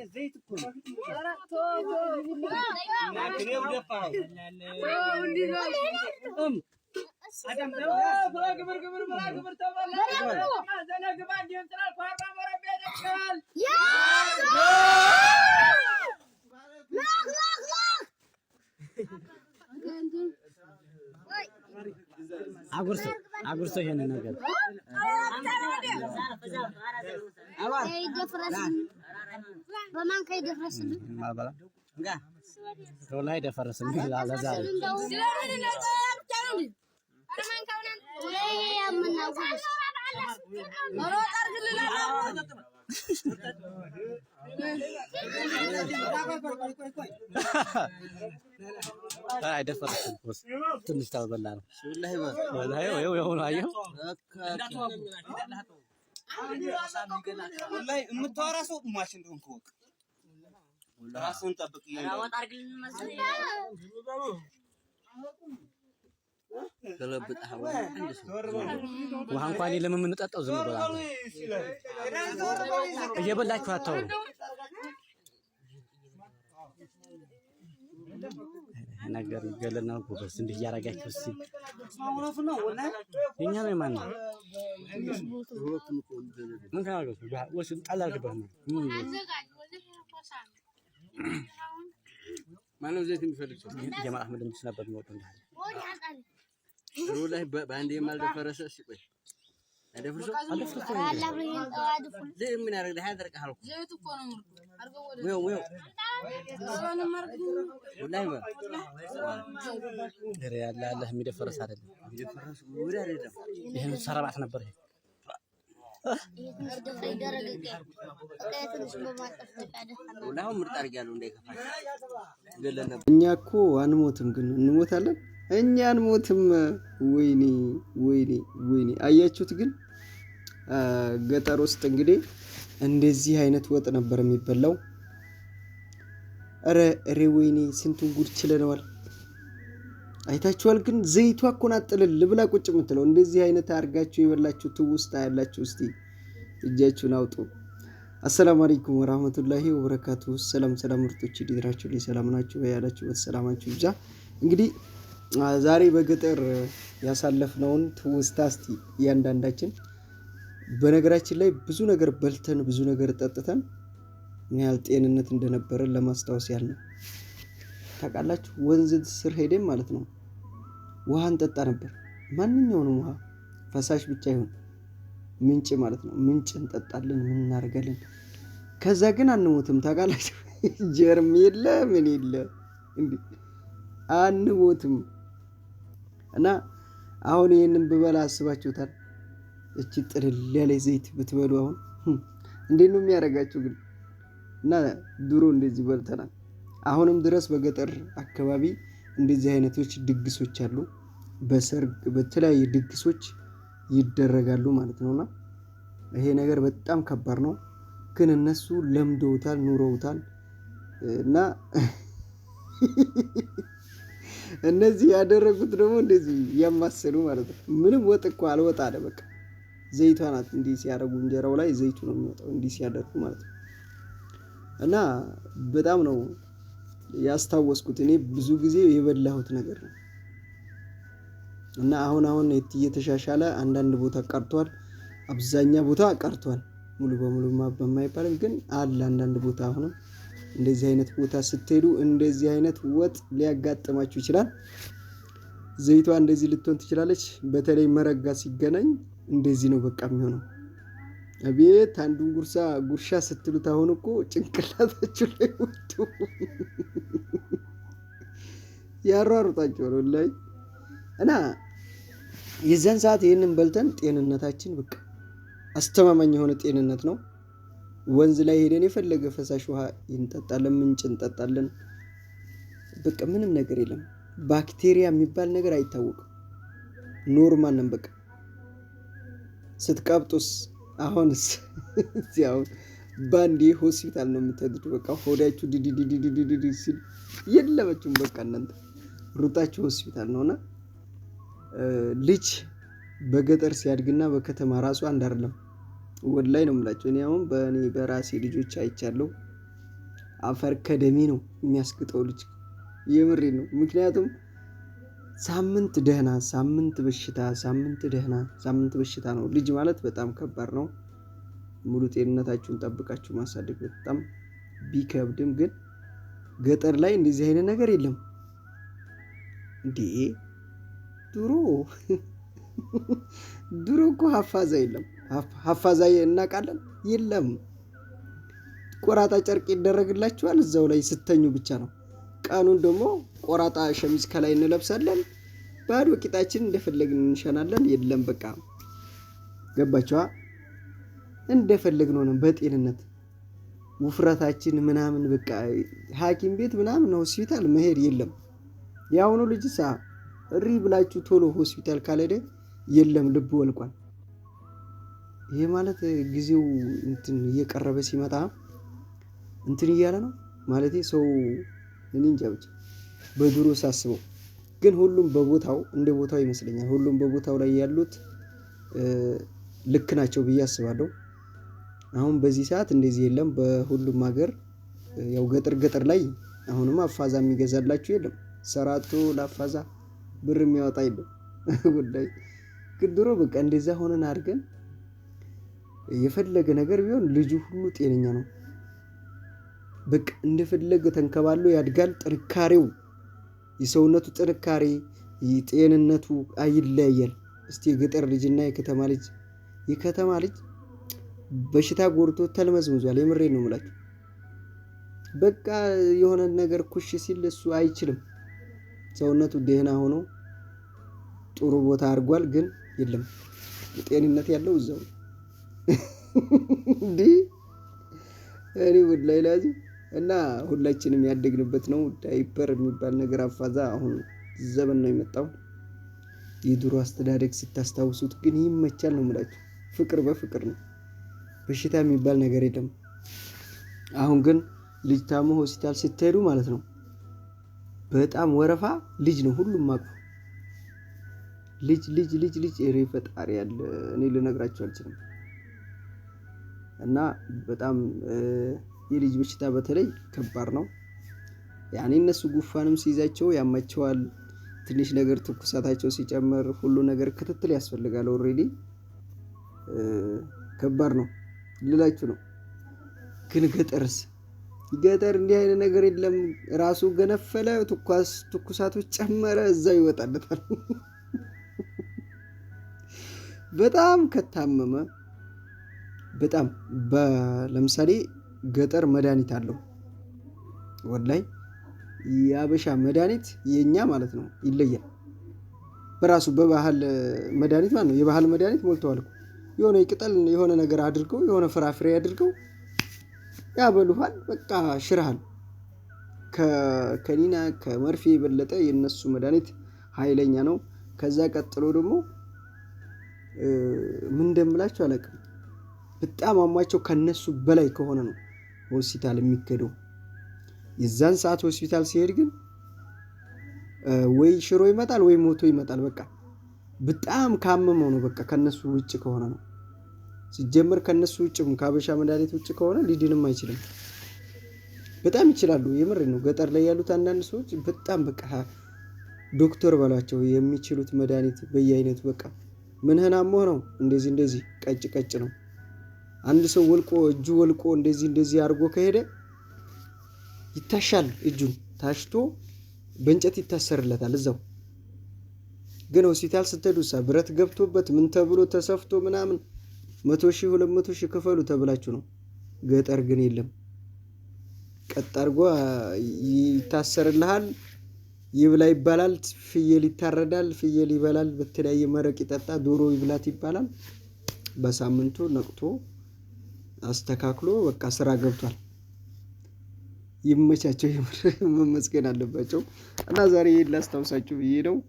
زيت كله أدم بلا كبر تبلا زنا كمان ديم ترى فارما مرة بينك يا عقرسه هنا نقدر بمان كيد فرسني ما بلا enggak والله ده فرسني لا لا زال ده فرسني بس تنش تابلنا والله والله ايوه والله متوارثው ማሽን እንደሆንኩ ወቅ ራስን ጠብቅ ያወጣ አርግልን መስለኝ ገለብጥ አሁን ውሃ እንኳን የለም የምንጠጣው ዝም ብላ እየበላችሁ አታውሩ ነገር ገለና ጎበስ እንዴ ያረጋችሁ እስቲ ማውራፍ ነው ወላሂ የኛ ነው ማን ነው ምን ታረጋችሁ ወሽ ጣላልከበት ነው ማነው ዘይት የሚፈልግ ሰው ጀማ አህመድ እንድስናበት ነው ወጣው እንዳለ ወላሂ ባንዴ ማልደፈረሰ እሺ ቆይ አደፍርሶ زي من أرد هذا ركحلو زيت كونه مرق ويو أنا مرق والله ما يا الله ميدا فرس هذا ميدا فرس ولا هذا هنا سربعت نبره والله هم مرتاح قالوا ليك قلنا እኛ እኮ አንሞትም ግን እንሞታለን እኛ አንሞትም ወይኔ አያችሁት ግን ገጠር ውስጥ እንግዲህ እንደዚህ አይነት ወጥ ነበር የሚበላው አረ ወይኔ ስንቱን ጉድ ችለናል አይታችኋል ግን ዘይቷ አቆናጥልል ብላ ቁጭ የምትለው እንደዚህ አይነት አርጋችሁ ይበላችሁ ትውስታ ያላችሁ እስቲ እጃችሁን አውጡ አሰላሙ አለይኩም ወራህመቱላሂ ወበረካቱ ሰላም ምርጦች ይድራችሁ ለሰላም ናችሁ ያላችሁበት ሰላማችሁ ይብዛ እንግዲህ ዛሬ በገጠር ያሳለፍነውን ትውስታ እስቲ ያንዳንዳችን በነገራችን ላይ ብዙ ነገር በልተን ብዙ ነገር ጠጥተን ያል ጤንነት እንደነበረ ለማስታወስ ያለ ታውቃላችሁ ወንዝ ስር ሄደን ማለት ነው ውሃን ጠጣ ነበር ማንኛውንም ውሃ ፈሳሽ ብቻ ይሁን ምንጭ ማለት ነው ምንጭ እንጠጣለን ምን እናርጋለን ከዛ ግን አንሞትም ታውቃላችሁ ጀርም የለ ምን የለ እንዴ አንሞትም እና አሁን ይሄንን በበላ አስባችሁታል እቺ ጥልል ያለ ዘይት ብትበሉ አሁን እንዴት ነው የሚያረጋችሁ ግን እና ድሮ እንደዚህ በልተናል አሁንም ድረስ በገጠር አካባቢ እንደዚህ አይነቶች ድግሶች አሉ በሰርግ በተለያየ ድግሶች ይደረጋሉ ማለት ነውና ይሄ ነገር በጣም ከባድ ነው ግን እነሱ ለምደውታል ኑሮውታል እና እነዚህ ያደረጉት ደግሞ እንደዚህ ያማሰሉ ማለት ነው ምንም ወጥ እኮ አልወጣ አለ በቃ ዘይቷናት እንዲህ ሲያደርጉ እንጀራው ላይ ዘይቱ ነው የሚወጣው እንዲህ ሲያደርጉ ማለት ነው እና በጣም ነው ያስታወስኩት እኔ ብዙ ጊዜ የበላሁት ነገር ነው እና አሁን እየተሻሻለ አንዳንድ ቦታ ቀርቷል አብዛኛው ቦታ ቀርቷል ሙሉ በሙሉ በማይባልም ግን አለ አንዳንድ ቦታ አሁን እንደዚህ አይነት ቦታ ስትሄዱ እንደዚህ አይነት ወጥ ሊያጋጥማችሁ ይችላል ዘይቷ እንደዚህ ልትሆን ትችላለች በተለይ መረጋ ሲገናኝ እንደዚህ ነው በቃ የሚሆነው አቤት አንዱን ጉርሻ ስትሉት አሁን እኮ ጭንቅላታችሁ ላይ ወጥቶ ያሯሩጣችሁ ነው ላይ እና የዛን ሰዓት ይሄንን በልተን ጤንነታችን በቃ አስተማማኝ የሆነ ጤንነት ነው ወንዝ ላይ ሄደን የፈለገ ፈሳሽ ውሃ እንጠጣለን ምንጭ እንጠጣለን በቃ ምንም ነገር የለም ባክቴሪያ የሚባል ነገር አይታወቅም ኖርማል ነው በቃ ስትቀብጡስ አሁንስ ያው ባንዲ ሆስፒታል ነው የምትሄዱት በቃ ሆዳችሁ ዲዲዲዲዲ ሲል የለበችም በቃ እናንተ ሩጣችሁ ሆስፒታል ነውና ልጅ በገጠር ሲያድግና በከተማ ራሱ አንድ አይደለም ወላሂ ነው የምላቸው። እኔ አሁን በራሴ ልጆች አይቻለሁ። አፈር ከደሜ ነው የሚያስግጠው ልጅ። የምሬ ነው። ምክንያቱም ሳምንት ደህና፣ ሳምንት በሽታ፣ ሳምንት ደህና፣ ሳምንት በሽታ ነው። ልጅ ማለት በጣም ከባድ ነው። ሙሉ ጤንነታችሁን ጠብቃችሁ ማሳደግ በጣም ቢከብድም ግን ገጠር ላይ እንደዚህ አይነት ነገር የለም እንዴ። ድሮ እኮ ሀፋዛ የለም። ሀፋዛ እናውቃለን? የለም። ቆራጣ ጨርቅ ይደረግላችኋል፣ እዛው ላይ ስተኙ ብቻ ነው። ቀኑን ደግሞ ቆራጣ ሸሚዝ ከላይ እንለብሳለን፣ ባዶ ቂጣችን እንደፈለግን እንሸናለን። የለም በቃ ገባችኋ? እንደፈለግን ሆነን በጤንነት ውፍረታችን ምናምን በቃ ሐኪም ቤት ምናምን ሆስፒታል መሄድ የለም። የአሁኑ ልጅሳ እሪ ብላችሁ ቶሎ ሆስፒታል ካልሄደ የለም ልቡ ወልቋል። ይሄ ማለት ጊዜው እንትን እየቀረበ ሲመጣ እንትን እያለ ነው ማለት ሰው እኔ እንጃ ብቻ በድሮ ሳስበው ግን ሁሉም በቦታው እንደ ቦታው ይመስለኛል። ሁሉም በቦታው ላይ ያሉት ልክ ናቸው ብዬ አስባለሁ። አሁን በዚህ ሰዓት እንደዚህ የለም በሁሉም ሀገር። ያው ገጠር ላይ አሁንም አፋዛ የሚገዛላችሁ የለም። ሰራቶ ለአፋዛ ብር የሚያወጣ የለም። ጉዳይ ግን ድሮ በቃ እንደዛ ሆነን አድርገን የፈለገ ነገር ቢሆን ልጁ ሁሉ ጤነኛ ነው። በቃ እንደፈለገ ተንከባሎ ያድጋል። ጥንካሬው፣ የሰውነቱ ጥንካሬ፣ ጤንነቱ አይለያያል። እስቲ የገጠር ልጅና የከተማ ልጅ በሽታ ጎርቶ ተልመዝምዟል። የምሬን ነው የምላችሁ። በቃ የሆነ ነገር ኩሽ ሲል እሱ አይችልም። ሰውነቱ ደህና ሆኖ ጥሩ ቦታ አድርጓል። ግን የለም ጤንነት ያለው እዛው እንዴ እኔ ወላሂ ላዚም እና ሁላችንም ያደግንበት ነው። ዳይፐር የሚባል ነገር አፋዛ አሁን ዘመን ነው የመጣው። የድሮ አስተዳደግ ስታስታውሱት ግን ይመቻል ነው የምላችሁ። ፍቅር በፍቅር ነው። በሽታ የሚባል ነገር የለም። አሁን ግን ልጅ ታሞ ሆስፒታል ስትሄዱ ማለት ነው በጣም ወረፋ ልጅ ነው ሁሉም አቅፎ ልጅ ሬ ፈጣሪ ያለ እኔ ልነግራችሁ አልችልም። እና በጣም የልጅ በሽታ በተለይ ከባድ ነው። ያኔ እነሱ ጉፋንም ሲይዛቸው ያማቸዋል። ትንሽ ነገር ትኩሳታቸው ሲጨምር ሁሉ ነገር ክትትል ያስፈልጋል። ኦልሬዲ ከባድ ነው ልላችሁ ነው። ግን ገጠር እንዲህ አይነት ነገር የለም። ራሱ ገነፈለ፣ ትኩሳቶች ጨመረ፣ እዛው ይወጣለታል። በጣም ከታመመ በጣም ለምሳሌ ገጠር መድኃኒት አለው። ወላይ የአበሻ መድኃኒት የኛ ማለት ነው ይለያል። በራሱ በባህል መድኃኒት ማለት ነው። የባህል መድኃኒት ሞልተዋል እኮ የሆነ ቅጠል የሆነ ነገር አድርገው የሆነ ፍራፍሬ አድርገው ያበሉሃል። በቃ ሽርሃል። ከኒና ከመርፌ የበለጠ የነሱ መድኃኒት ኃይለኛ ነው። ከዛ ቀጥሎ ደግሞ ምን እንደምላችሁ አላውቅም። በጣም አሟቸው ከነሱ በላይ ከሆነ ነው ሆስፒታል የሚከደው። የዛን ሰዓት ሆስፒታል ሲሄድ ግን ወይ ሽሮ ይመጣል ወይ ሞቶ ይመጣል። በቃ በጣም ካመመው ነው። በቃ ከነሱ ውጭ ከሆነ ነው። ሲጀመር ከነሱ ውጭ ከአበሻ መድኃኒት ውጭ ከሆነ ሊድንም አይችልም። በጣም ይችላሉ። የምር ነው። ገጠር ላይ ያሉት አንዳንድ ሰዎች በጣም በቃ ዶክተር በሏቸው የሚችሉት መድኃኒት በየአይነቱ በቃ ምንህን አሞህ ነው እንደዚህ ቀጭ ነው። አንድ ሰው እጁ ወልቆ እንደዚህ አድርጎ ከሄደ ይታሻል። እጁን ታሽቶ በእንጨት ይታሰርለታል እዛው። ግን ሆስፒታል ስትሄዱሳ ብረት ገብቶበት ምን ተብሎ ተሰፍቶ ምናምን 100,000 200,000 ክፈሉ ተብላችሁ ነው። ገጠር ግን የለም። ቀጥ አድርጎ ይታሰርልሃል። ይብላ ይባላል። ፍየል ይታረዳል። ፍየል ይበላል። በተለያየ መረቅ ይጠጣ። ዶሮ ይብላት ይባላል። በሳምንቱ ነቅቶ አስተካክሎ በቃ ስራ ገብቷል። ይመቻቸው። መመስገን አለባቸው። እና ዛሬ ላስታውሳችሁ ብዬ ነው።